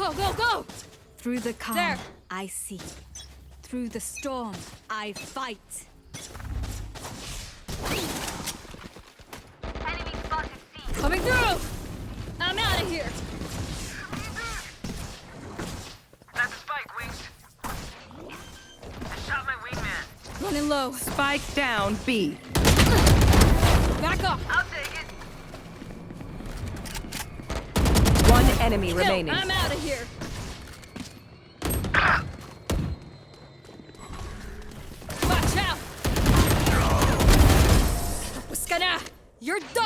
Go, go, go! Through the calm, There. I see. Through the storm, I fight. Enemy spotted C. Coming through! I'm out of here! That's a spike, Wings. I shot my wingman. Running low. Spike down B. Back up! I'll take it. One enemy Kill. remaining. I'm out of here! Watch out! You're done!